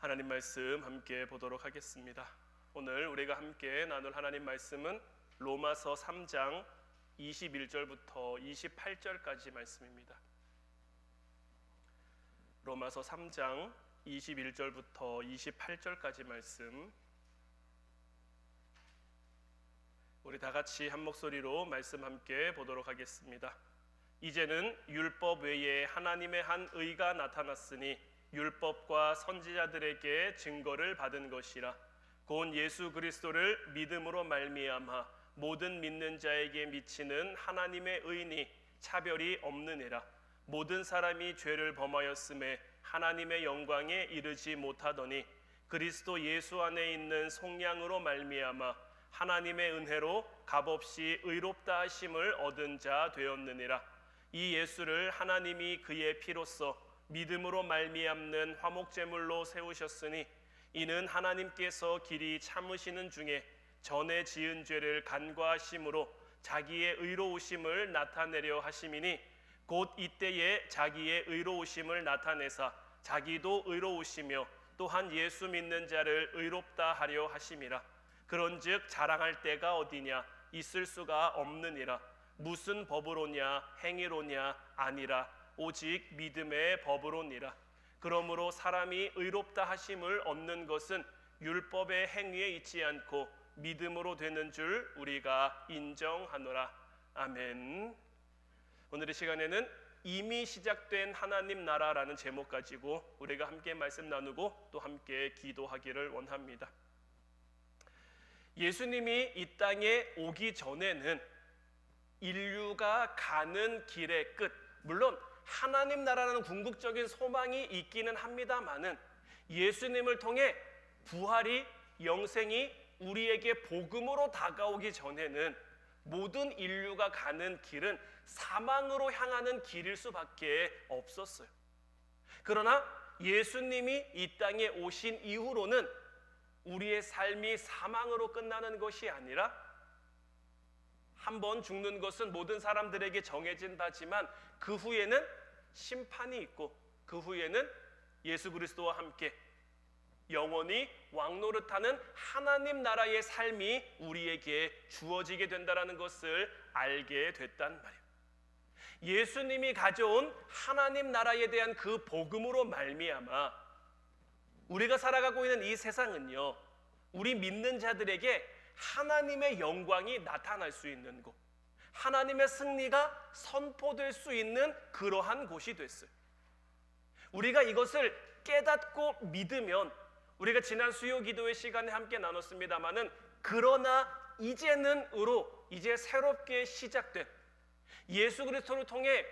하나님 말씀 함께 보도록 하겠습니다. 오늘 우리가 함께 나눌 하나님 말씀은 로마서 3장 21절부터 28절까지 말씀입니다. 로마서 3장 21절부터 28절까지 말씀, 우리 다 같이 한 목소리로 말씀 함께 보도록 하겠습니다. 이제는 율법 외에 하나님의 한 의가 나타났으니 율법과 선지자들에게 증거를 받은 것이라. 곧 예수 그리스도를 믿음으로 말미암아 모든 믿는 자에게 미치는 하나님의 의니 차별이 없느니라. 모든 사람이 죄를 범하였음에 하나님의 영광에 이르지 못하더니 그리스도 예수 안에 있는 속량으로 말미암아 하나님의 은혜로 값없이 의롭다 하심을 얻은 자 되었느니라. 이 예수를 하나님이 그의 피로써 믿음으로 말미암는 화목제물로 세우셨으니 이는 하나님께서 길이 참으시는 중에 전에 지은 죄를 간과하심으로 자기의 의로우심을 나타내려 하심이니 곧 이때에 자기의 의로우심을 나타내사 자기도 의로우시며 또한 예수 믿는 자를 의롭다 하려 하심이라. 그런즉 자랑할 때가 어디냐? 있을 수가 없느니라. 무슨 법으로냐? 행위로냐? 아니라 오직 믿음의 법으로니라. 그러므로 사람이 의롭다 하심을 얻는 것은 율법의 행위에 있지 않고 믿음으로 되는 줄 우리가 인정하노라. 아멘. 오늘의 시간에는 이미 시작된 하나님 나라라는 제목 가지고 우리가 함께 말씀 나누고 또 함께 기도하기를 원합니다. 예수님이 이 땅에 오기 전에는 인류가 가는 길의 끝, 물론 하나님 나라라는 궁극적인 소망이 있기는 합니다마는 예수님을 통해 부활이, 영생이 우리에게 복음으로 다가오기 전에는 모든 인류가 가는 길은 사망으로 향하는 길일 수밖에 없었어요. 그러나 예수님이 이 땅에 오신 이후로는 우리의 삶이 사망으로 끝나는 것이 아니라 한 번 죽는 것은 모든 사람들에게 정해진 바지만 그 후에는 심판이 있고 그 후에는 예수 그리스도와 함께 영원히 왕노릇하는 하나님 나라의 삶이 우리에게 주어지게 된다는 것을 알게 됐단 말이에요. 예수님이 가져온 하나님 나라에 대한 그 복음으로 말미암아 우리가 살아가고 있는 이 세상은요, 우리 믿는 자들에게 하나님의 영광이 나타날 수 있는 곳, 하나님의 승리가 선포될 수 있는 그러한 곳이 됐어요. 우리가 이것을 깨닫고 믿으면, 우리가 지난 수요 기도의 시간에 함께 나눴습니다마는 그러나 이제는으로 이제 새롭게 시작된 예수 그리스도를 통해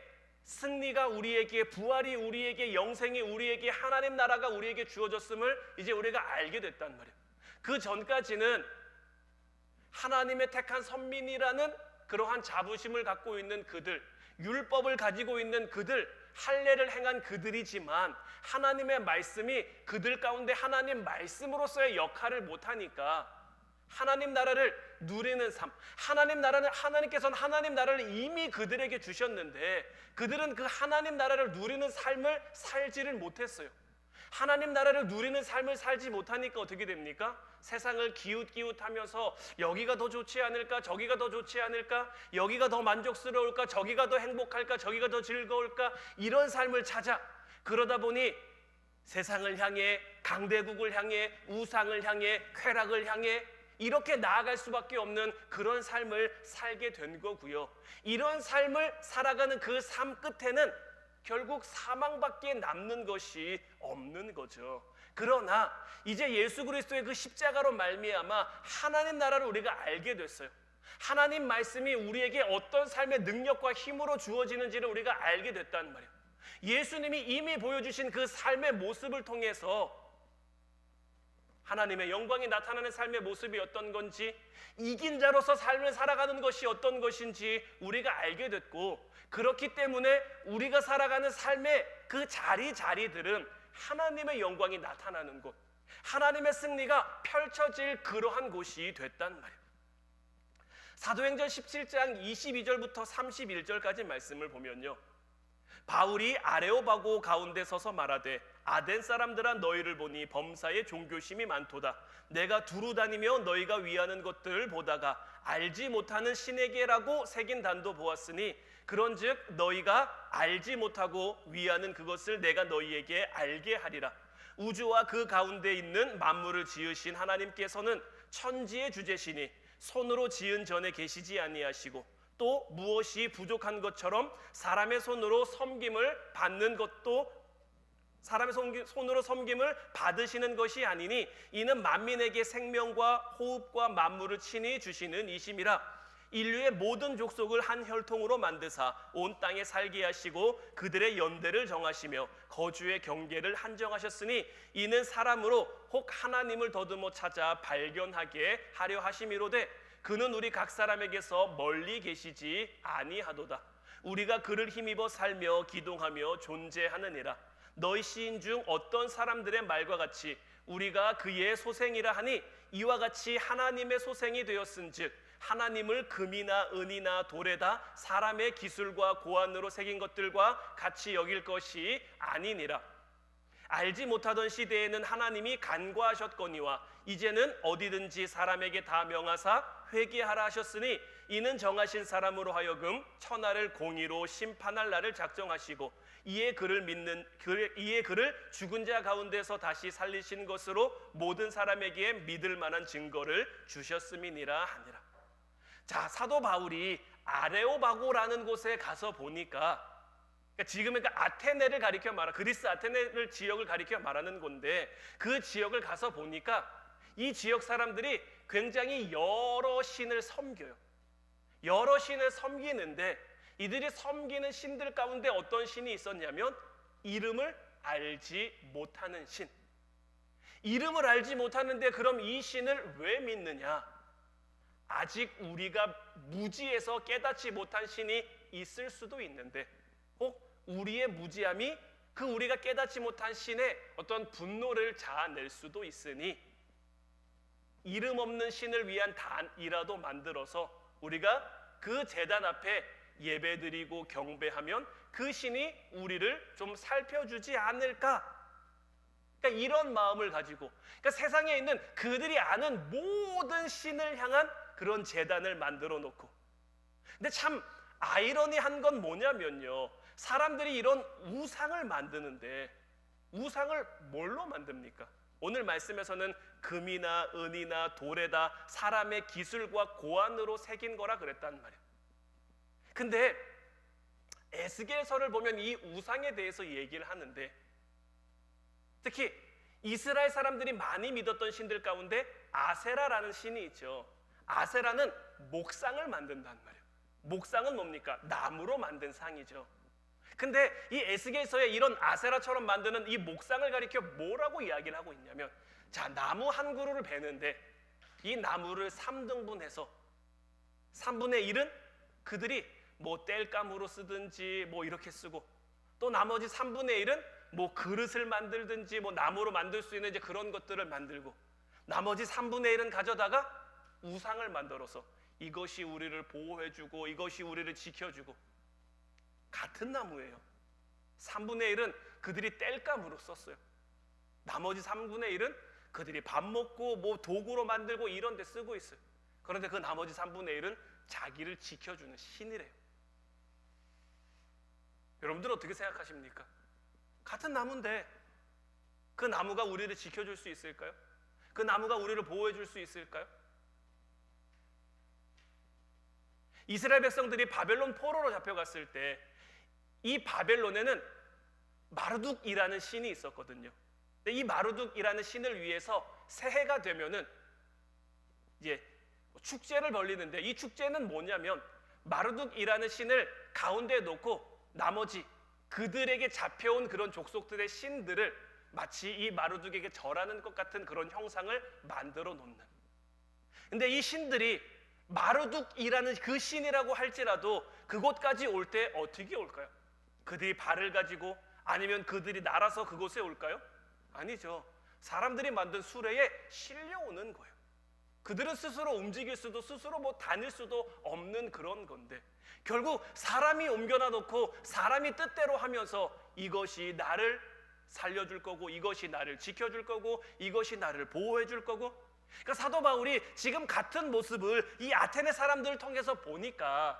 승리가 우리에게, 부활이 우리에게, 영생이 우리에게, 하나님 나라가 우리에게 주어졌음을 이제 우리가 알게 됐단 말이에요. 그 전까지는 하나님의 택한 선민이라는 그러한 자부심을 갖고 있는 그들, 율법을 가지고 있는 그들, 할례를 행한 그들이지만 하나님의 말씀이 그들 가운데 하나님 말씀으로서의 역할을 못하니까 하나님 나라를 누리는 삶, 하나님께서는 하나님 나라를 이미 그들에게 주셨는데 그들은 그 하나님 나라를 누리는 삶을 살지를 못했어요. 하나님 나라를 누리는 삶을 살지 못하니까 어떻게 됩니까? 세상을 기웃기웃하면서 여기가 더 좋지 않을까? 저기가 더 좋지 않을까? 여기가 더 만족스러울까? 저기가 더 행복할까? 저기가 더 즐거울까? 이런 삶을 찾아 그러다 보니 세상을 향해, 강대국을 향해, 우상을 향해, 쾌락을 향해 이렇게 나아갈 수밖에 없는 그런 삶을 살게 된 거고요. 이런 삶을 살아가는 그 삶 끝에는 결국 사망밖에 남는 것이 없는 거죠. 그러나 이제 예수 그리스도의 그 십자가로 말미암아 하나님 나라를 우리가 알게 됐어요. 하나님 말씀이 우리에게 어떤 삶의 능력과 힘으로 주어지는지를 우리가 알게 됐단 말이에요. 예수님이 이미 보여주신 그 삶의 모습을 통해서 하나님의 영광이 나타나는 삶의 모습이 어떤 건지, 이긴 자로서 삶을 살아가는 것이 어떤 것인지 우리가 알게 됐고, 그렇기 때문에 우리가 살아가는 삶의 그 자리들은 하나님의 영광이 나타나는 곳, 하나님의 승리가 펼쳐질 그러한 곳이 됐단 말이에요. 사도행전 17장 22절부터 31절까지 말씀을 보면요, 바울이 아레오바고 가운데 서서 말하되 아덴 사람들아 너희를 보니 범사에 종교심이 많도다. 내가 두루 다니며 너희가 위하는 것들을 보다가 알지 못하는 신에게라고 새긴 단도 보았으니 그런즉 너희가 알지 못하고 위하는 그것을 내가 너희에게 알게 하리라. 우주와 그 가운데 있는 만물을 지으신 하나님께서는 천지의 주제시니 손으로 지은 전에 계시지 아니하시고 또 무엇이 부족한 것처럼 사람의 손으로 섬김을 받는 것도 사람의 손으로 섬김을 받으시는 것이 아니니 이는 만민에게 생명과 호흡과 만물을 친히 주시는 이심이라. 인류의 모든 족속을 한 혈통으로 만드사 온 땅에 살게 하시고 그들의 연대를 정하시며 거주의 경계를 한정하셨으니 이는 사람으로 혹 하나님을 더듬어 찾아 발견하게 하려 하심이로되 그는 우리 각 사람에게서 멀리 계시지 아니하도다. 우리가 그를 힘입어 살며 기동하며 존재하느니라. 너희 시인 중 어떤 사람들의 말과 같이 우리가 그의 소생이라 하니 이와 같이 하나님의 소생이 되었은즉 하나님을 금이나 은이나 돌에다 사람의 기술과 고안으로 새긴 것들과 같이 여길 것이 아니니라. 알지 못하던 시대에는 하나님이 간과하셨거니와 이제는 어디든지 사람에게 다 명하사 회개하라 하셨으니 이는 정하신 사람으로 하여금 천하를 공의로 심판할 날을 작정하시고 이에 그를 죽은 자 가운데서 다시 살리신 것으로 모든 사람에게 믿을 만한 증거를 주셨음이니라 하니라. 자, 사도 바울이 아레오바고라는 곳에 가서 보니까 지금은 아테네를 가리켜 말하 그리스 아테네를 지역을 가리켜 말하는 건데 그 지역을 가서 보니까 이 지역 사람들이 굉장히 여러 신을 섬겨요. 여러 신을 섬기는데 이들이 섬기는 신들 가운데 어떤 신이 있었냐면 이름을 알지 못하는 신. 이름을 알지 못하는데 그럼 이 신을 왜 믿느냐? 아직 우리가 무지해서 깨닫지 못한 신이 있을 수도 있는데 혹 우리의 무지함이 그 우리가 깨닫지 못한 신의 어떤 분노를 자아낼 수도 있으니 이름 없는 신을 위한 단이라도 만들어서 우리가 그 제단 앞에 예배드리고 경배하면 그 신이 우리를 좀 살펴주지 않을까? 그러니까 이런 마음을 가지고 그러니까 세상에 있는 그들이 아는 모든 신을 향한 그런 제단을 만들어 놓고 근데 참 아이러니한 건 뭐냐면요. 사람들이 이런 우상을 만드는데 우상을 뭘로 만듭니까? 오늘 말씀에서는 금이나 은이나 돌에다 사람의 기술과 고안으로 새긴 거라 그랬단 말이에요. 근데 에스겔서를 보면 이 우상에 대해서 얘기를 하는데 특히 이스라엘 사람들이 많이 믿었던 신들 가운데 아세라라는 신이 있죠. 아세라는 목상을 만든단 말이에요. 목상은 뭡니까? 나무로 만든 상이죠. 근데 이 에스겔서에 이런 아세라처럼 만드는 이 목상을 가리켜 뭐라고 이야기를 하고 있냐면 자, 나무 한 그루를 베는데 이 나무를 3등분해서 3분의 1은 그들이 뭐 땔감으로 쓰든지 뭐 이렇게 쓰고 또 나머지 3분의 1은 뭐 그릇을 만들든지 뭐 나무로 만들 수 있는 이제 그런 것들을 만들고 나머지 3분의 1은 가져다가 우상을 만들어서 이것이 우리를 보호해주고 이것이 우리를 지켜주고 같은 나무예요. 3분의 1은 그들이 땔감으로 썼어요. 나머지 3분의 1은 그들이 밥 먹고 뭐 도구로 만들고 이런 데 쓰고 있어요. 그런데 그 나머지 3분의 1은 자기를 지켜주는 신이래요. 여러분들 어떻게 생각하십니까? 같은 나무인데 그 나무가 우리를 지켜줄 수 있을까요? 그 나무가 우리를 보호해줄 수 있을까요? 이스라엘 백성들이 바벨론 포로로 잡혀갔을 때 이 바벨론에는 마르둑이라는 신이 있었거든요. 근데 이 마르둑이라는 신을 위해서 새해가 되면은 이제 축제를 벌리는데 이 축제는 뭐냐면 마르둑이라는 신을 가운데에 놓고 나머지 그들에게 잡혀온 그런 족속들의 신들을 마치 이 마르둑에게 절하는 것 같은 그런 형상을 만들어 놓는. 근데 이 신들이 마르둑이라는 그 신이라고 할지라도 그곳까지 올 때 어떻게 올까요? 그들이 발을 가지고 아니면 그들이 날아서 그곳에 올까요? 아니죠. 사람들이 만든 수레에 실려오는 거예요. 그들은 스스로 움직일 수도 스스로 뭐 다닐 수도 없는 그런 건데 결국 사람이 옮겨놔 놓고 사람이 뜻대로 하면서 이것이 나를 살려줄 거고, 이것이 나를 지켜줄 거고, 이것이 나를 보호해 줄 거고. 그러니까 사도 바울이 지금 같은 모습을 이 아테네 사람들을 통해서 보니까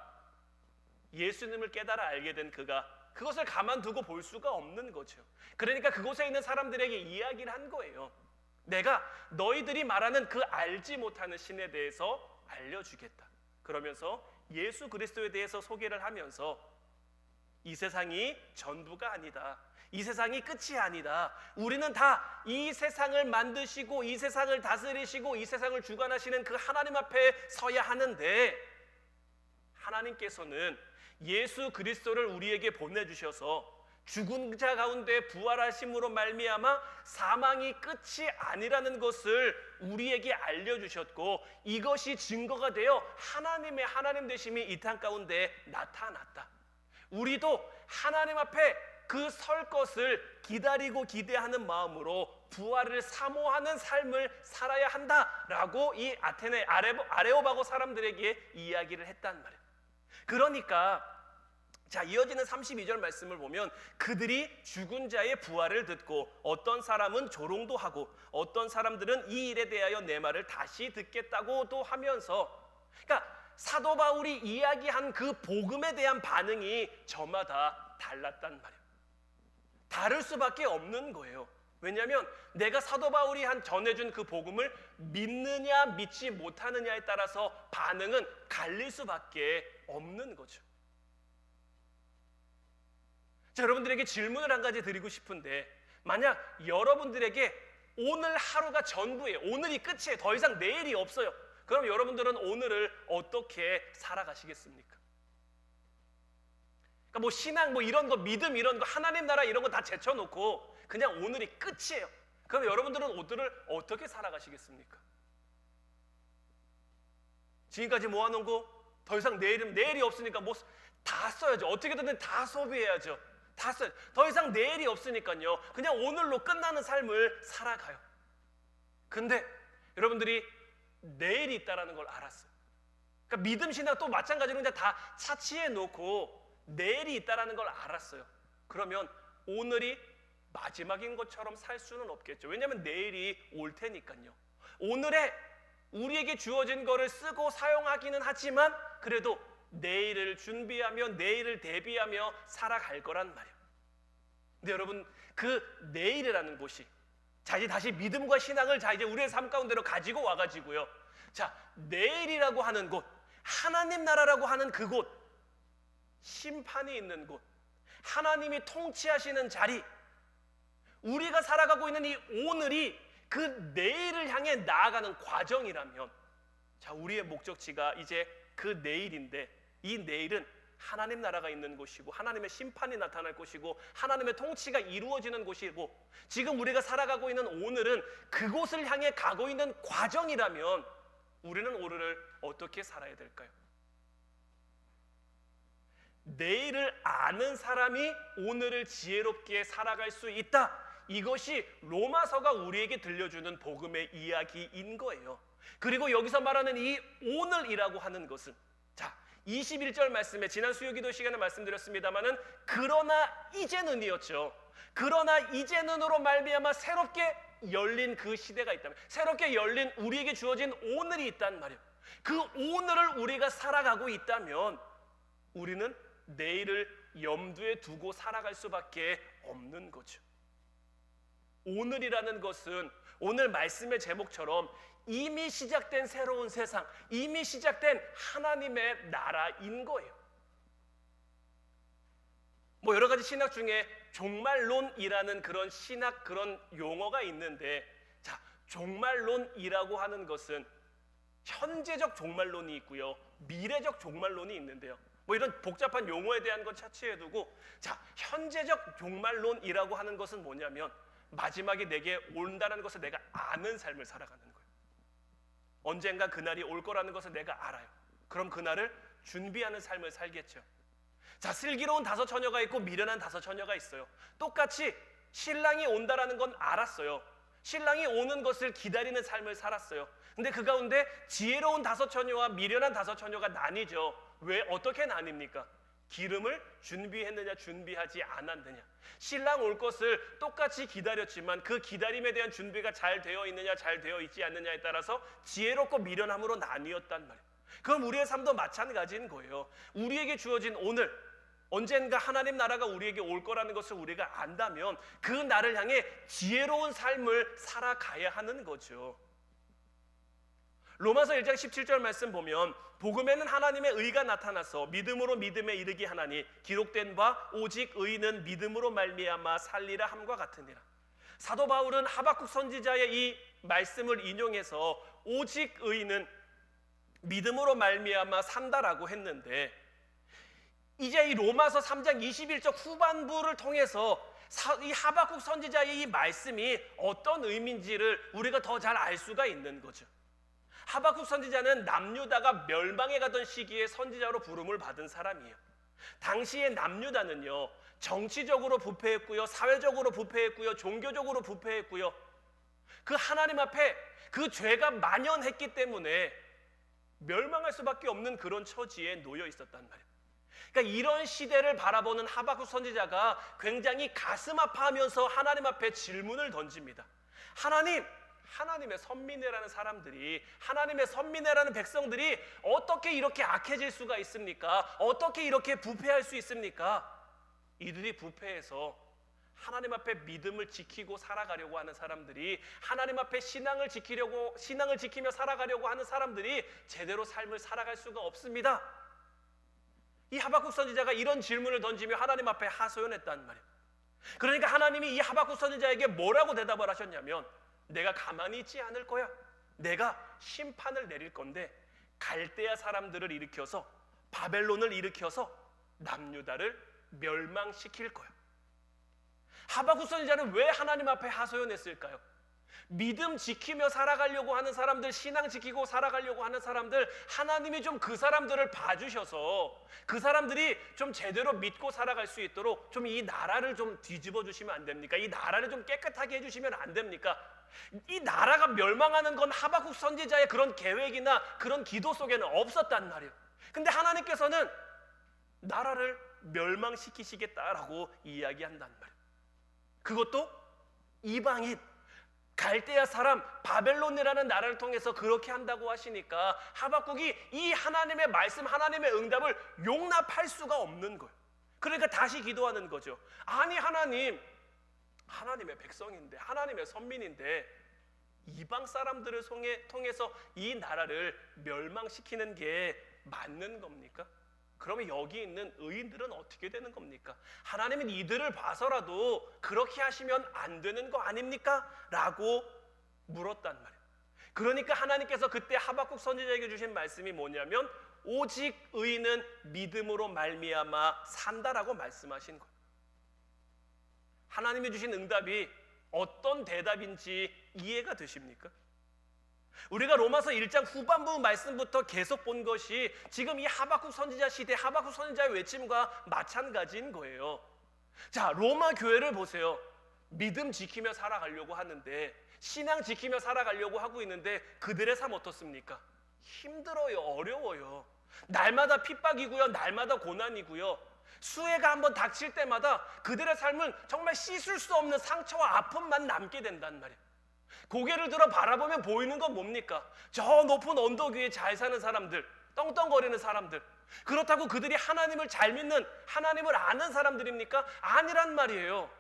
예수님을 깨달아 알게 된 그가 그것을 가만두고 볼 수가 없는 거죠. 그러니까 그곳에 있는 사람들에게 이야기를 한 거예요. 내가 너희들이 말하는 그 알지 못하는 신에 대해서 알려주겠다. 그러면서 예수 그리스도에 대해서 소개를 하면서 이 세상이 전부가 아니다. 이 세상이 끝이 아니다. 우리는 다 이 세상을 만드시고 이 세상을 다스리시고 이 세상을 주관하시는 그 하나님 앞에 서야 하는데, 하나님께서는 예수 그리스도를 우리에게 보내주셔서 죽은 자 가운데 부활하심으로 말미암아 사망이 끝이 아니라는 것을 우리에게 알려주셨고, 이것이 증거가 되어 하나님의 하나님 되심이 이 땅 가운데 나타났다. 우리도 하나님 앞에 그 설 것을 기다리고 기대하는 마음으로 부활을 사모하는 삶을 살아야 한다라고 이 아테네 아레오바고 사람들에게 이야기를 했단 말이에요. 그러니까 자, 이어지는 32절 말씀을 보면 그들이 죽은 자의 부활을 듣고 어떤 사람은 조롱도 하고 어떤 사람들은 이 일에 대하여 내 말을 다시 듣겠다고도 하면서, 그러니까 사도 바울이 이야기한 그 복음에 대한 반응이 저마다 달랐단 말이에요. 다를 수밖에 없는 거예요. 왜냐하면 내가 사도 바울이 전해준 그 복음을 믿느냐 믿지 못하느냐에 따라서 반응은 갈릴 수밖에 없는 거죠. 자, 여러분들에게 질문을 한 가지 드리고 싶은데, 만약 여러분들에게 오늘 하루가 전부예요. 오늘이 끝이에요. 더 이상 내일이 없어요. 그럼 여러분들은 오늘을 어떻게 살아가시겠습니까? 그러니까 뭐 신앙, 뭐 이런 거, 믿음 이런 거, 하나님 나라 이런 거 다 제쳐놓고 그냥 오늘이 끝이에요. 그럼 여러분들은 오늘을 어떻게 살아가시겠습니까? 지금까지 모아놓은 거 더 이상 내일이 없으니까 뭐 다 써야죠. 어떻게든 다 소비해야죠. 다 써요. 더 이상 내일이 없으니까요. 그냥 오늘로 끝나는 삶을 살아가요. 근데 여러분들이 내일이 있다는 걸 알았어요. 그러니까 믿음 신앙 또 마찬가지로 그냥 다 차치해 놓고 내일이 있다는 걸 알았어요. 그러면 오늘이 마지막인 것처럼 살 수는 없겠죠. 왜냐하면 내일이 올 테니까요. 오늘에 우리에게 주어진 거를 쓰고 사용하기는 하지만 그래도 내일을 준비하며 내일을 대비하며 살아갈 거란 말이에요. 근데 여러분, 그 내일이라는 곳이, 자, 이제 다시 믿음과 신앙을 이제 우리의 삶 가운데로 가지고 와가지고요. 자, 내일이라고 하는 곳, 하나님 나라라고 하는 그곳, 심판이 있는 곳, 하나님이 통치하시는 자리, 우리가 살아가고 있는 이 오늘이 그 내일을 향해 나아가는 과정이라면, 자, 우리의 목적지가 이제 그 내일인데, 이 내일은 하나님 나라가 있는 곳이고 하나님의 심판이 나타날 곳이고 하나님의 통치가 이루어지는 곳이고, 지금 우리가 살아가고 있는 오늘은 그곳을 향해 가고 있는 과정이라면 우리는 오늘을 어떻게 살아야 될까요? 내일을 아는 사람이 오늘을 지혜롭게 살아갈 수 있다. 이것이 로마서가 우리에게 들려주는 복음의 이야기인 거예요. 그리고 여기서 말하는 이 오늘이라고 하는 것은, 자, 21절 말씀에 지난 수요기도 시간에 말씀드렸습니다마는 그러나 이제는이었죠. 그러나 이제는으로 말미암아 새롭게 열린 그 시대가 있다면, 새롭게 열린 우리에게 주어진 오늘이 있단 말이에요. 그 오늘을 우리가 살아가고 있다면 우리는 내일을 염두에 두고 살아갈 수밖에 없는 거죠. 오늘이라는 것은 오늘 말씀의 제목처럼 이미 시작된 새로운 세상, 이미 시작된 하나님의 나라인 거예요. 뭐 여러 가지 신학 중에 종말론이라는 그런 신학 그런 용어가 있는데, 자, 종말론이라고 하는 것은 현재적 종말론이 있고요, 미래적 종말론이 있는데요. 뭐 이런 복잡한 용어에 대한 건 차치해두고, 자, 현재적 종말론이라고 하는 것은 뭐냐면 마지막에 내게 온다는 것을 내가 아는 삶을 살아가는 거예요. 언젠가 그날이 올 거라는 것을 내가 알아요. 그럼 그날을 준비하는 삶을 살겠죠. 자, 슬기로운 5 처녀가 있고 미련한 5 처녀가 있어요. 똑같이 신랑이 온다라는 건 알았어요. 신랑이 오는 것을 기다리는 삶을 살았어요. 근데 그 가운데 지혜로운 5 처녀와 미련한 5 처녀가 나뉘죠. 왜? 어떻게 나뉩니까? 기름을 준비했느냐 준비하지 않았느냐. 신랑 올 것을 똑같이 기다렸지만 그 기다림에 대한 준비가 잘 되어 있느냐 잘 되어 있지 않느냐에 따라서 지혜롭고 미련함으로 나뉘었단 말이에요. 그럼 우리의 삶도 마찬가지인 거예요. 우리에게 주어진 오늘, 언젠가 하나님 나라가 우리에게 올 거라는 것을 우리가 안다면 그 날을 향해 지혜로운 삶을 살아가야 하는 거죠. 로마서 1장 17절 말씀 보면 복음에는 하나님의 의가 나타나서 믿음으로 믿음에 이르게 하나니 기록된 바 오직 의인은 믿음으로 말미암아 살리라 함과 같으니라. 사도 바울은 하박국 선지자의 이 말씀을 인용해서 오직 의인은 믿음으로 말미암아 산다라고 했는데, 이제 이 로마서 3장 21절 후반부를 통해서 이 하박국 선지자의 이 말씀이 어떤 의미인지를 우리가 더 잘 알 수가 있는 거죠. 하박국 선지자는 남유다가 멸망해 가던 시기에 선지자로 부름을 받은 사람이에요. 당시에 남유다는요, 정치적으로 부패했고요, 사회적으로 부패했고요, 종교적으로 부패했고요. 그 하나님 앞에 그 죄가 만연했기 때문에 멸망할 수밖에 없는 그런 처지에 놓여 있었단 말이에요. 그러니까 이런 시대를 바라보는 하박국 선지자가 굉장히 가슴 아파하면서 하나님 앞에 질문을 던집니다. 하나님의 선민이라는 사람들이, 하나님의 선민이라는 백성들이 어떻게 이렇게 악해질 수가 있습니까? 어떻게 이렇게 부패할 수 있습니까? 이들이 부패해서 하나님 앞에 믿음을 지키고 살아가려고 하는 사람들이, 하나님 앞에 신앙을 지키며 살아가려고 하는 사람들이 제대로 삶을 살아갈 수가 없습니다. 이 하박국 선지자가 이런 질문을 던지며 하나님 앞에 하소연했단 말이에요. 그러니까 하나님이 이 하박국 선지자에게 뭐라고 대답을 하셨냐면, 내가 가만히 있지 않을 거야. 내가 심판을 내릴 건데 갈대아 사람들을 일으켜서, 바벨론을 일으켜서 남유다를 멸망시킬 거야. 하박국 선지자는 왜 하나님 앞에 하소연했을까요? 믿음 지키며 살아가려고 하는 사람들, 신앙 지키고 살아가려고 하는 사람들, 하나님이 좀 그 사람들을 봐주셔서 그 사람들이 좀 제대로 믿고 살아갈 수 있도록 좀 이 나라를 좀 뒤집어 주시면 안 됩니까? 이 나라를 좀 깨끗하게 해주시면 안 됩니까? 이 나라가 멸망하는 건 하박국 선지자의 그런 계획이나 그런 기도 속에는 없었단 말이에요. 근데 하나님께서는 나라를 멸망시키시겠다라고 이야기한단 말이에요. 그것도 이방인, 갈대아 사람, 바벨론이라는 나라를 통해서 그렇게 한다고 하시니까 하박국이 이 하나님의 말씀, 하나님의 응답을 용납할 수가 없는 거예요. 그러니까 다시 기도하는 거죠. 아니 하나님의 백성인데, 하나님의 선민인데 이방 사람들을 통해서 이 나라를 멸망시키는 게 맞는 겁니까? 그러면 여기 있는 의인들은 어떻게 되는 겁니까? 하나님은 이들을 봐서라도 그렇게 하시면 안 되는 거 아닙니까? 라고 물었단 말이에요. 그러니까 하나님께서 그때 하박국 선지자에게 주신 말씀이 뭐냐면 오직 의인은 믿음으로 말미암아 산다라고 말씀하신 거예요. 하나님이 주신 응답이 어떤 대답인지 이해가 되십니까? 우리가 로마서 1장 후반부 말씀부터 계속 본 것이 지금 이 하박국 선지자 시대, 하박국 선지자의 외침과 마찬가지인 거예요. 자, 로마 교회를 보세요. 믿음 지키며 살아가려고 하는데, 신앙 지키며 살아가려고 하고 있는데 그들의 삶 어떻습니까? 힘들어요. 어려워요. 날마다 핍박이고요, 날마다 고난이고요. 수해가 한번 닥칠 때마다 그들의 삶은 정말 씻을 수 없는 상처와 아픔만 남게 된단 말이에요. 고개를 들어 바라보면 보이는 건 뭡니까? 저 높은 언덕 위에 잘 사는 사람들, 떵떵거리는 사람들. 그렇다고 그들이 하나님을 잘 믿는, 하나님을 아는 사람들입니까? 아니란 말이에요.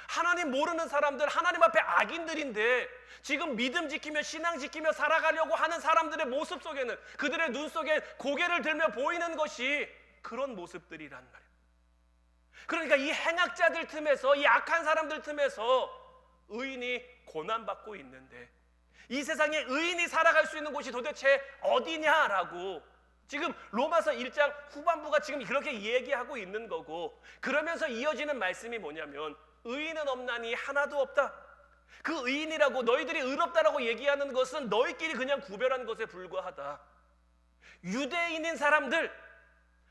하나님 모르는 사람들, 하나님 앞에 악인들인데 지금 믿음 지키며 신앙 지키며 살아가려고 하는 사람들의 모습 속에는, 그들의 눈 속에 고개를 들며 보이는 것이 그런 모습들이란 말이에요. 그러니까 이 행악자들 틈에서, 이 악한 사람들 틈에서 의인이 고난받고 있는데 이 세상에 의인이 살아갈 수 있는 곳이 도대체 어디냐라고 지금 로마서 1장 후반부가 지금 그렇게 얘기하고 있는 거고, 그러면서 이어지는 말씀이 뭐냐면 의인은 없나니 하나도 없다. 그 의인이라고, 너희들이 의롭다라고 얘기하는 것은 너희끼리 그냥 구별한 것에 불과하다. 유대인인 사람들,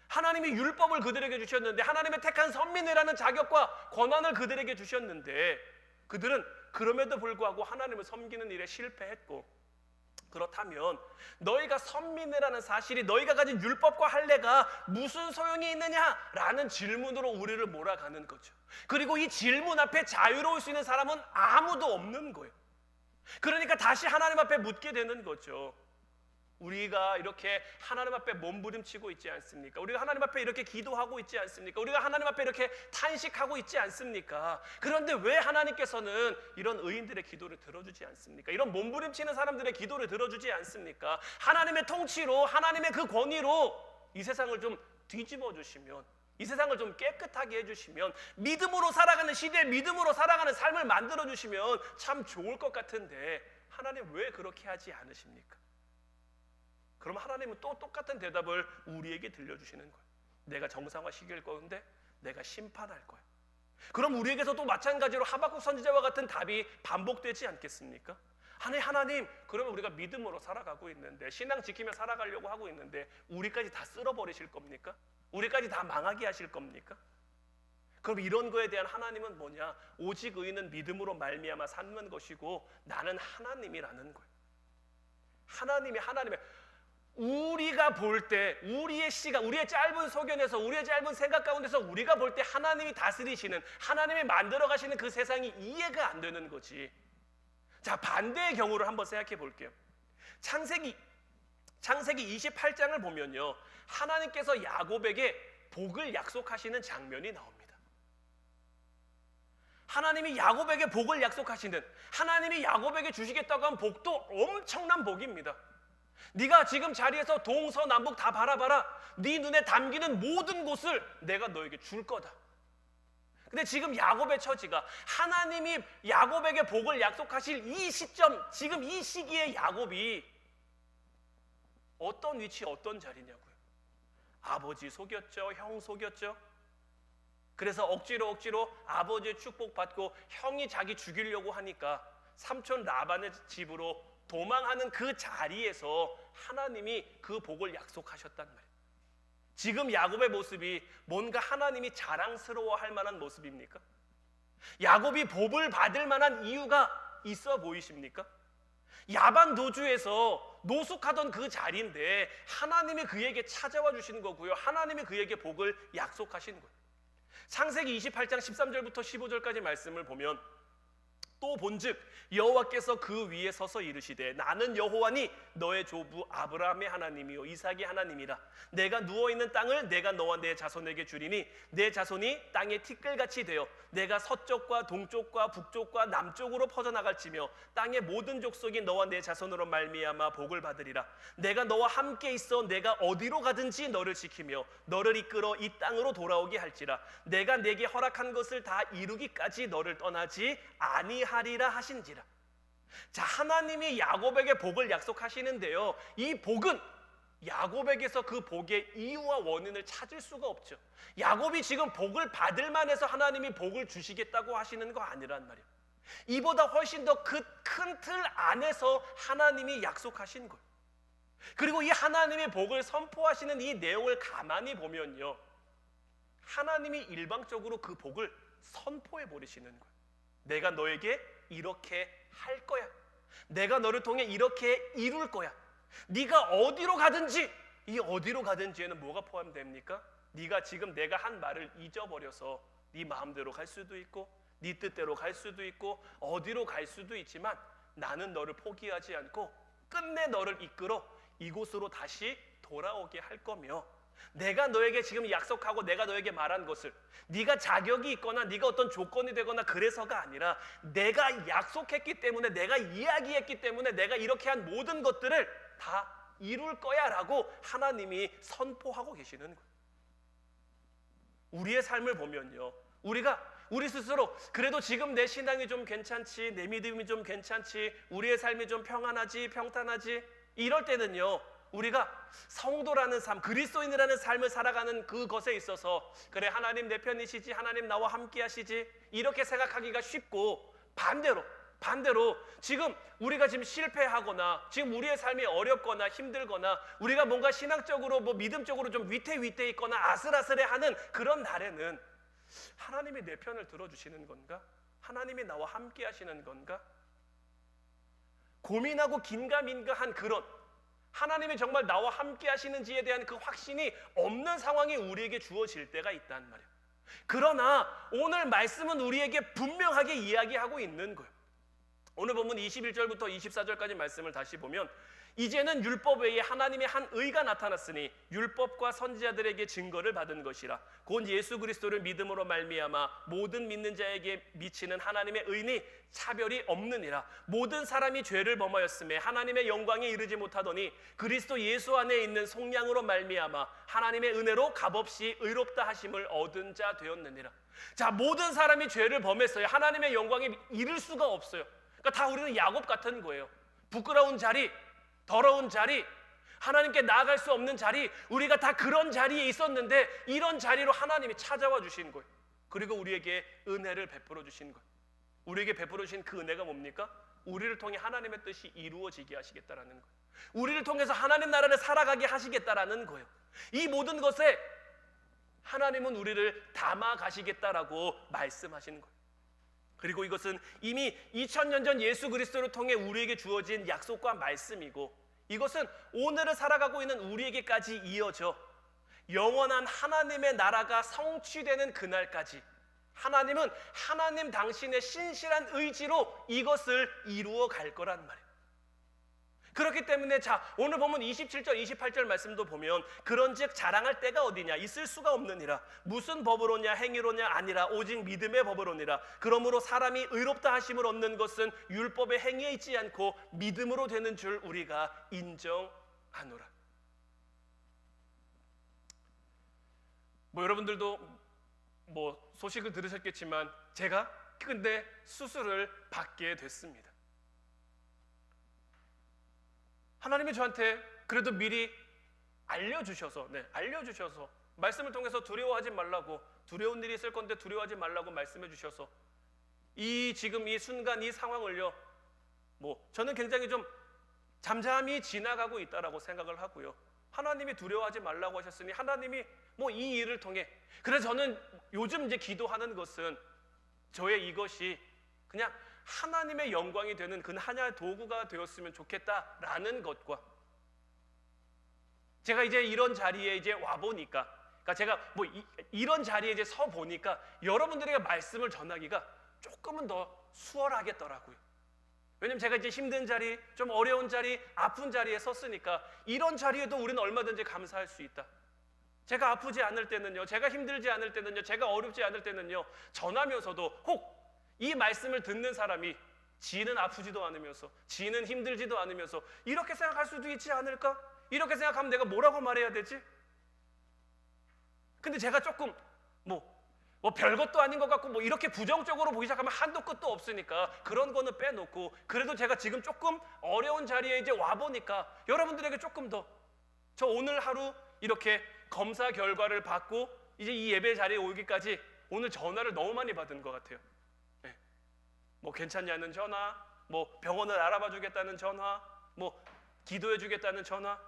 하나님이 율법을 그들에게 주셨는데, 하나님의 택한 선민이라는 자격과 권한을 그들에게 주셨는데 그들은 그럼에도 불구하고 하나님을 섬기는 일에 실패했고, 그렇다면 너희가 선민이라는 사실이, 너희가 가진 율법과 할례가 무슨 소용이 있느냐라는 질문으로 우리를 몰아가는 거죠. 그리고 이 질문 앞에 자유로울 수 있는 사람은 아무도 없는 거예요. 그러니까 다시 하나님 앞에 묻게 되는 거죠. 우리가 이렇게 하나님 앞에 몸부림치고 있지 않습니까? 우리가 하나님 앞에 이렇게 기도하고 있지 않습니까? 우리가 하나님 앞에 이렇게 탄식하고 있지 않습니까? 그런데 왜 하나님께서는 이런 의인들의 기도를 들어주지 않습니까? 이런 몸부림치는 사람들의 기도를 들어주지 않습니까? 하나님의 통치로, 하나님의 그 권위로 이 세상을 좀 뒤집어 주시면, 이 세상을 좀 깨끗하게 해주시면, 믿음으로 살아가는 시대에 믿음으로 살아가는 삶을 만들어 주시면 참 좋을 것 같은데 하나님 왜 그렇게 하지 않으십니까? 그럼 하나님은 또 똑같은 대답을 우리에게 들려주시는 거예요. 내가 정상화시킬 건데 내가 심판할 거야. 그럼 우리에게서도 마찬가지로 하박국 선지자와 같은 답이 반복되지 않겠습니까? 아니 하나님, 그러면 우리가 믿음으로 살아가고 있는데, 신앙 지키며 살아가려고 하고 있는데 우리까지 다 쓸어버리실 겁니까? 우리까지 다 망하게 하실 겁니까? 그럼 이런 거에 대한 하나님은 뭐냐? 오직 의인은 믿음으로 말미암아 사는 것이고 나는 하나님이라는 거예요. 하나님의 우리가 볼 때, 우리의 시각, 우리의 짧은 소견에서, 우리의 짧은 생각 가운데서 우리가 볼 때 하나님이 다스리시는, 하나님이 만들어 가시는 그 세상이 이해가 안 되는 거지. 자, 반대의 경우를 한번 생각해 볼게요. 창세기 28장을 보면요, 하나님께서 야곱에게 복을 약속하시는 장면이 나옵니다. 하나님이 야곱에게 복을 약속하시는, 하나님이 야곱에게 주시겠다고 한 복도 엄청난 복입니다. 네가 지금 자리에서 동서남북 다 바라봐라. 네 눈에 담기는 모든 곳을 내가 너에게 줄 거다. 근데 지금 야곱의 처지가, 하나님이 야곱에게 복을 약속하실 이 시점, 지금 이 시기에 야곱이 어떤 위치, 어떤 자리냐고요. 아버지 속였죠. 형 속였죠. 그래서 억지로 아버지의 축복받고 형이 자기 죽이려고 하니까 삼촌 라반의 집으로 도망하는 그 자리에서 하나님이 그 복을 약속하셨단 말이에요. 지금 야곱의 모습이 뭔가 하나님이 자랑스러워할 만한 모습입니까? 야곱이 복을 받을 만한 이유가 있어 보이십니까? 야반 도주에서 노숙하던 그 자리인데 하나님이 그에게 찾아와 주신 거고요, 하나님이 그에게 복을 약속하신 거예요. 창세기 28장 13절부터 15절까지 말씀을 보면, 또 본즉 여호와께서 그 위에 서서 이르시되 나는 여호와니 너의 조부 아브라함의 하나님이요 이삭의 하나님이라. 내가 누워있는 땅을 내가 너와 내 자손에게 주리니 내 자손이 땅의 티끌같이 되어 내가 서쪽과 동쪽과 북쪽과 남쪽으로 퍼져나갈지며 땅의 모든 족속이 너와 내 자손으로 말미암아 복을 받으리라. 내가 너와 함께 있어 내가 어디로 가든지 너를 지키며 너를 이끌어 이 땅으로 돌아오게 할지라. 내가 내게 허락한 것을 다 이루기까지 너를 떠나지 아니하리라 하신지라. 자, 하나님이 야곱에게 복을 약속하시는데요, 이 복은 야곱에게서 그 복의 이유와 원인을 찾을 수가 없죠. 야곱이 지금 복을 받을 만해서 하나님이 복을 주시겠다고 하시는 거 아니란 말이에요. 이보다 훨씬 더 큰 틀 안에서 하나님이 약속하신 거예요. 그리고 이 하나님의 복을 선포하시는 이 내용을 가만히 보면요, 하나님이 일방적으로 그 복을 선포해 버리시는 거예요. 내가 너에게 이렇게 할 거야. 내가 너를 통해 이렇게 이룰 거야. 네가 어디로 가든지, 이 어디로 가든지에는 뭐가 포함됩니까? 네가 지금 내가 한 말을 잊어버려서 네 마음대로 갈 수도 있고 네 뜻대로 갈 수도 있고 어디로 갈 수도 있지만 나는 너를 포기하지 않고 끝내 너를 이끌어 이곳으로 다시 돌아오게 할 거며, 내가 너에게 지금 약속하고 내가 너에게 말한 것을 네가 자격이 있거나 네가 어떤 조건이 되거나 그래서가 아니라 내가 약속했기 때문에, 내가 이야기했기 때문에 내가 이렇게 한 모든 것들을 다 이룰 거야 라고 하나님이 선포하고 계시는 거예요. 우리의 삶을 보면요, 우리 스스로 그래도 지금 내 신앙이 좀 괜찮지, 내 믿음이 좀 괜찮지, 우리의 삶이 좀 평안하지, 평탄하지, 이럴 때는요, 우리가 성도라는 삶, 그리스도인이라는 삶을 살아가는 그것에 있어서 그래, 하나님 내 편이시지, 하나님 나와 함께 하시지, 이렇게 생각하기가 쉽고, 반대로 지금 우리가 지금 실패하거나 지금 우리의 삶이 어렵거나 힘들거나 우리가 뭔가 신앙적으로 믿음적으로 좀 위태위태 있거나 아슬아슬해하는 그런 날에는 하나님이 내 편을 들어주시는 건가? 하나님이 나와 함께 하시는 건가? 고민하고 긴가민가한 그런 하나님이 정말 나와 함께 하시는지에 대한 그 확신이 없는 상황이 우리에게 주어질 때가 있단 말이에요. 그러나 오늘 말씀은 우리에게 분명하게 이야기하고 있는 거예요. 오늘 본문 21절부터 24절까지 말씀을 다시 보면 이제는 율법 외에 하나님의 한 의가 나타났으니 율법과 선지자들에게 증거를 받은 것이라 곧 예수 그리스도를 믿음으로 말미암아 모든 믿는 자에게 미치는 하나님의 의니 차별이 없느니라. 모든 사람이 죄를 범하였음에 하나님의 영광에 이르지 못하더니 그리스도 예수 안에 있는 속량으로 말미암아 하나님의 은혜로 값없이 의롭다 하심을 얻은 자 되었느니라. 자, 모든 사람이 죄를 범했어요. 하나님의 영광에 이를 수가 없어요. 그러니까 다 우리는 야곱 같은 거예요. 부끄러운 자리, 더러운 자리, 하나님께 나아갈 수 없는 자리, 우리가 다 그런 자리에 있었는데 이런 자리로 하나님이 찾아와 주신 거예요. 그리고 우리에게 은혜를 베풀어 주신 거예요. 우리에게 베풀어 주신 그 은혜가 뭡니까? 우리를 통해 하나님의 뜻이 이루어지게 하시겠다라는 거예요. 우리를 통해서 하나님 나라를 살아가게 하시겠다라는 거예요. 이 모든 것에 하나님은 우리를 담아 가시겠다라고 말씀하시는 거예요. 그리고 이것은 이미 2000년 전 예수 그리스도를 통해 우리에게 주어진 약속과 말씀이고 이것은 오늘을 살아가고 있는 우리에게까지 이어져 영원한 하나님의 나라가 성취되는 그날까지 하나님은 하나님 당신의 신실한 의지로 이것을 이루어 갈 거란 말이에요. 그렇기 때문에 자, 오늘 보면 27절 28절 말씀도 보면 그런즉 자랑할 때가 어디냐 있을 수가 없느니라. 무슨 법으로냐 행위로냐 아니라 오직 믿음의 법으로니라. 그러므로 사람이 의롭다 하심을 얻는 것은 율법의 행위에 있지 않고 믿음으로 되는 줄 우리가 인정하노라. 여러분들도 소식을 들으셨겠지만 제가 근데 수술을 받게 됐습니다. 하나님이 저한테 그래도 미리 알려주셔서 말씀을 통해서 두려워하지 말라고, 두려운 일이 있을 건데 두려워하지 말라고 말씀해 주셔서 지금 이 순간 이 상황을요 저는 굉장히 좀 잠잠히 지나가고 있다라고 생각을 하고요. 하나님이 두려워하지 말라고 하셨으니 하나님이 이 일을 통해, 그래서 저는 요즘 이제 기도하는 것은 저의 이것이 그냥 하나님의 영광이 되는 그 하나의 도구가 되었으면 좋겠다라는 것과, 제가 이제 이런 자리에 이제 와 보니까, 그러니까 제가 이런 자리에 이제 서 보니까 여러분들에게 말씀을 전하기가 조금은 더 수월하겠더라고요. 왜냐면 제가 이제 힘든 자리, 좀 어려운 자리, 아픈 자리에 섰으니까 이런 자리에도 우리는 얼마든지 감사할 수 있다. 제가 아프지 않을 때는요, 제가 힘들지 않을 때는요, 제가 어렵지 않을 때는요, 전하면서도 혹 이 말씀을 듣는 사람이 지는 아프지도 않으면서 지는 힘들지도 않으면서 이렇게 생각할 수도 있지 않을까? 이렇게 생각하면 내가 뭐라고 말해야 되지? 근데 제가 조금 별것도 아닌 것 같고 이렇게 부정적으로 보기 시작하면 한도 끝도 없으니까 그런 거는 빼놓고, 그래도 제가 지금 조금 어려운 자리에 이제 와보니까 여러분들에게 조금 더, 저 오늘 하루 이렇게 검사 결과를 받고 이제 이 예배 자리에 오기까지 오늘 전화를 너무 많이 받은 것 같아요. 괜찮냐는 전화, 병원을 알아봐 주겠다는 전화, 기도해 주겠다는 전화.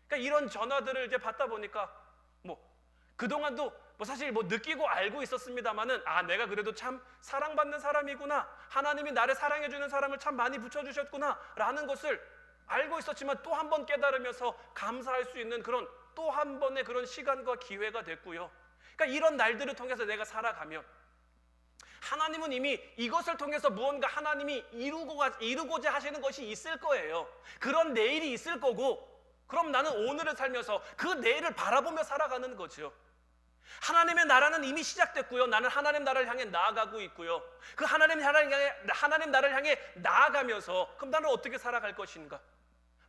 그러니까 이런 전화들을 이제 받다 보니까 그동안도 사실 느끼고 알고 있었습니다만은 내가 그래도 참 사랑받는 사람이구나, 하나님이 나를 사랑해 주는 사람을 참 많이 붙여주셨구나 라는 것을 알고 있었지만 또 한 번 깨달으면서 감사할 수 있는 그런 또 한 번의 그런 시간과 기회가 됐고요. 그러니까 이런 날들을 통해서 내가 살아가면 하나님은 이미 이것을 통해서 무언가 하나님이 이루고자 하시는 것이 있을 거예요. 그런 내일이 있을 거고, 그럼 나는 오늘을 살면서 그 내일을 바라보며 살아가는 거죠. 하나님의 나라는 이미 시작됐고요. 나는 하나님 나라를 향해 나아가고 있고요. 그 하나님 나라를 향해 나아가면서 그럼 나는 어떻게 살아갈 것인가?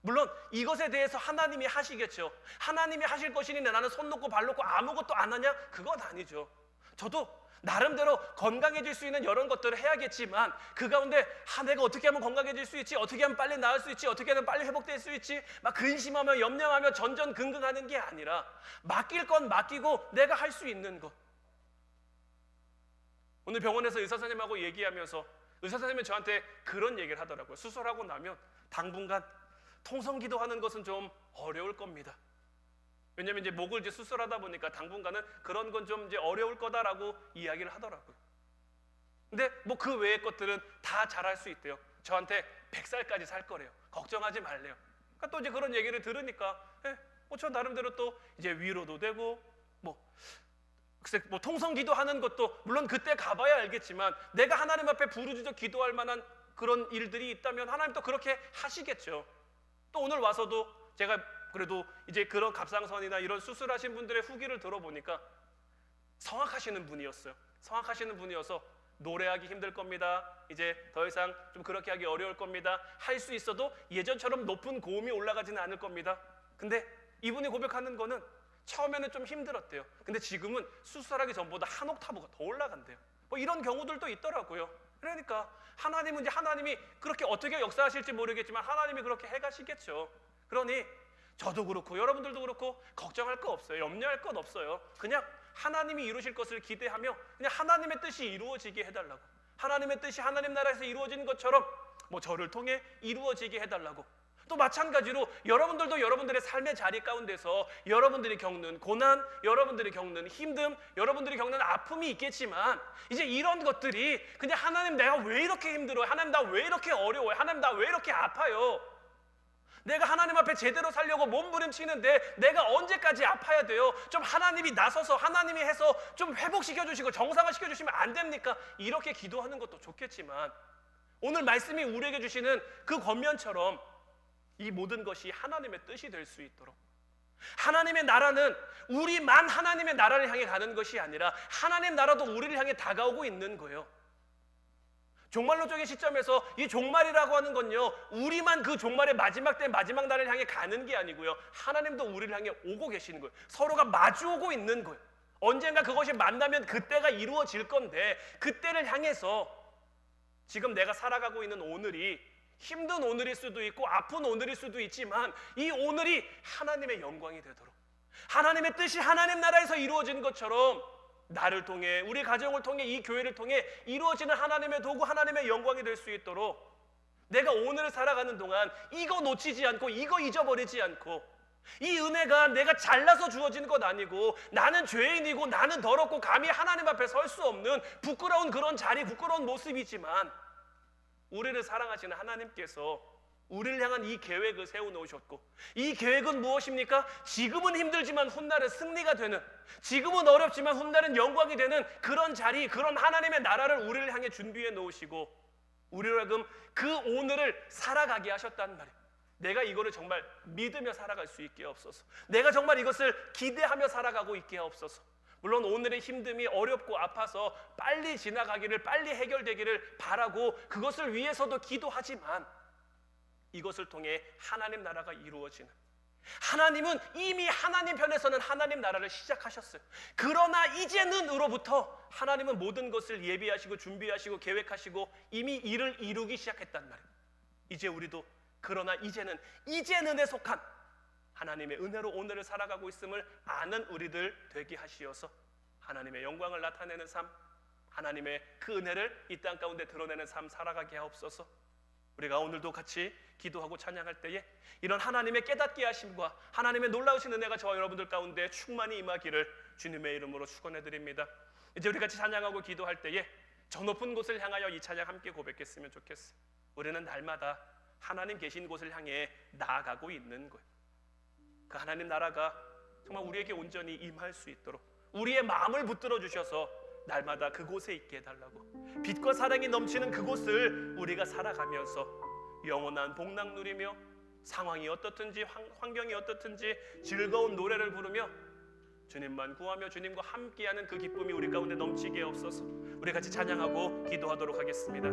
물론 이것에 대해서 하나님이 하시겠죠. 하나님이 하실 것이니 나는 손 놓고 발 놓고 아무것도 안 하냐? 그건 아니죠. 저도 나름대로 건강해질 수 있는 이런 것들을 해야겠지만 그 가운데 내가 어떻게 하면 건강해질 수 있지? 어떻게 하면 빨리 나을 수 있지? 어떻게 하면 빨리 회복될 수 있지? 막 근심하며 염려하며 전전긍긍하는 게 아니라 맡길 건 맡기고 내가 할 수 있는 것. 오늘 병원에서 의사 선생님하고 얘기하면서 의사 선생님이 저한테 그런 얘기를 하더라고요. 수술하고 나면 당분간 통성기도 하는 것은 좀 어려울 겁니다. 왜냐면 이제 목을 이제 수술하다 보니까 당분간은 그런 건 좀 이제 어려울 거다라고 이야기를 하더라고요. 근데 그 외의 것들은 다 잘할 수 있대요. 저한테 100살까지 살 거래요. 걱정하지 말래요. 그러니까 또 이제 그런 얘기를 들으니까 저 나름대로 또 이제 위로도 되고 글쎄 통성 기도하는 것도 물론 그때 가봐야 알겠지만 내가 하나님 앞에 부르짖어 기도할 만한 그런 일들이 있다면 하나님 또 그렇게 하시겠죠. 또 오늘 와서도 제가 그래도 이제 그런 갑상선이나 이런 수술하신 분들의 후기를 들어보니까 성악하시는 분이었어요. 성악하시는 분이어서 노래하기 힘들 겁니다. 이제 더 이상 좀 그렇게 하기 어려울 겁니다. 할 수 있어도 예전처럼 높은 고음이 올라가지는 않을 겁니다. 근데 이분이 고백하는 거는 처음에는 좀 힘들었대요. 근데 지금은 수술하기 전보다 한 옥타브가 더 올라간대요. 이런 경우들도 있더라고요. 그러니까 하나님은 이제 하나님이 그렇게 어떻게 역사하실지 모르겠지만 하나님이 그렇게 해가시겠죠. 그러니 저도 그렇고 여러분들도 그렇고 걱정할 거 없어요. 염려할 것 없어요. 그냥 하나님이 이루실 것을 기대하며 그냥 하나님의 뜻이 이루어지게 해달라고, 하나님의 뜻이 하나님 나라에서 이루어지는 것처럼 저를 통해 이루어지게 해달라고. 또 마찬가지로 여러분들도 여러분들의 삶의 자리 가운데서 여러분들이 겪는 고난, 여러분들이 겪는 힘듦, 여러분들이 겪는 아픔이 있겠지만 이제 이런 것들이 그냥 하나님 내가 왜 이렇게 힘들어요? 하나님 나 왜 이렇게 어려워요? 하나님 나 왜 이렇게 아파요? 내가 하나님 앞에 제대로 살려고 몸부림치는데 내가 언제까지 아파야 돼요? 좀 하나님이 나서서 하나님이 해서 좀 회복시켜주시고 정상화시켜 주시면 안 됩니까? 이렇게 기도하는 것도 좋겠지만 오늘 말씀이 우리에게 주시는 그 권면처럼 이 모든 것이 하나님의 뜻이 될 수 있도록, 하나님의 나라는 우리만 하나님의 나라를 향해 가는 것이 아니라 하나님 나라도 우리를 향해 다가오고 있는 거예요. 종말론적인 시점에서 이 종말이라고 하는 건요, 우리만 그 종말의 마지막 때 마지막 날을 향해 가는 게 아니고요, 하나님도 우리를 향해 오고 계시는 거예요. 서로가 마주오고 있는 거예요. 언젠가 그것이 만나면 그때가 이루어질 건데 그때를 향해서 지금 내가 살아가고 있는 오늘이 힘든 오늘일 수도 있고 아픈 오늘일 수도 있지만 이 오늘이 하나님의 영광이 되도록, 하나님의 뜻이 하나님 나라에서 이루어지는 것처럼 나를 통해, 우리 가정을 통해, 이 교회를 통해 이루어지는 하나님의 도구, 하나님의 영광이 될 수 있도록 내가 오늘을 살아가는 동안 이거 놓치지 않고 이거 잊어버리지 않고, 이 은혜가 내가 잘나서 주어지는 것 아니고 나는 죄인이고 나는 더럽고 감히 하나님 앞에 설 수 없는 부끄러운 그런 자리, 부끄러운 모습이지만 우리를 사랑하시는 하나님께서 우리를 향한 이 계획을 세워놓으셨고, 이 계획은 무엇입니까? 지금은 힘들지만 훗날은 승리가 되는, 지금은 어렵지만 훗날은 영광이 되는 그런 자리, 그런 하나님의 나라를 우리를 향해 준비해 놓으시고 우리로 하여금 그 오늘을 살아가게 하셨단 말이에요. 내가 이거를 정말 믿으며 살아갈 수 있게 하옵소서. 내가 정말 이것을 기대하며 살아가고 있게 하옵소서. 물론 오늘의 힘듦이 어렵고 아파서 빨리 지나가기를, 빨리 해결되기를 바라고 그것을 위해서도 기도하지만 이것을 통해 하나님 나라가 이루어지는, 하나님은 이미 하나님 편에서는 하나님 나라를 시작하셨어요. 그러나 이제는으로부터 하나님은 모든 것을 예비하시고 준비하시고 계획하시고 이미 일을 이루기 시작했단 말이에요. 이제 우리도 그러나 이제는에 속한 하나님의 은혜로 오늘을 살아가고 있음을 아는 우리들 되게 하시어서 하나님의 영광을 나타내는 삶, 하나님의 그 은혜를 이 땅 가운데 드러내는 삶 살아가게 하옵소서. 우리가 오늘도 같이 기도하고 찬양할 때에 이런 하나님의 깨닫게 하심과 하나님의 놀라우신 은혜가 저와 여러분들 가운데 충만히 임하기를 주님의 이름으로 축원해드립니다. 이제 우리 같이 찬양하고 기도할 때에 저 높은 곳을 향하여 이 찬양 함께 고백했으면 좋겠어요. 우리는 날마다 하나님 계신 곳을 향해 나아가고 있는 거예요. 그 하나님 나라가 정말 우리에게 온전히 임할 수 있도록 우리의 마음을 붙들어 주셔서 날마다 그곳에 있게 해달라고, 빛과 사랑이 넘치는 그곳을 우리가 살아가면서 영원한 복락 누리며 상황이 어떻든지 환경이 어떻든지 즐거운 노래를 부르며 주님만 구하며 주님과 함께하는 그 기쁨이 우리 가운데 넘치게 없어서 우리 같이 찬양하고 기도하도록 하겠습니다.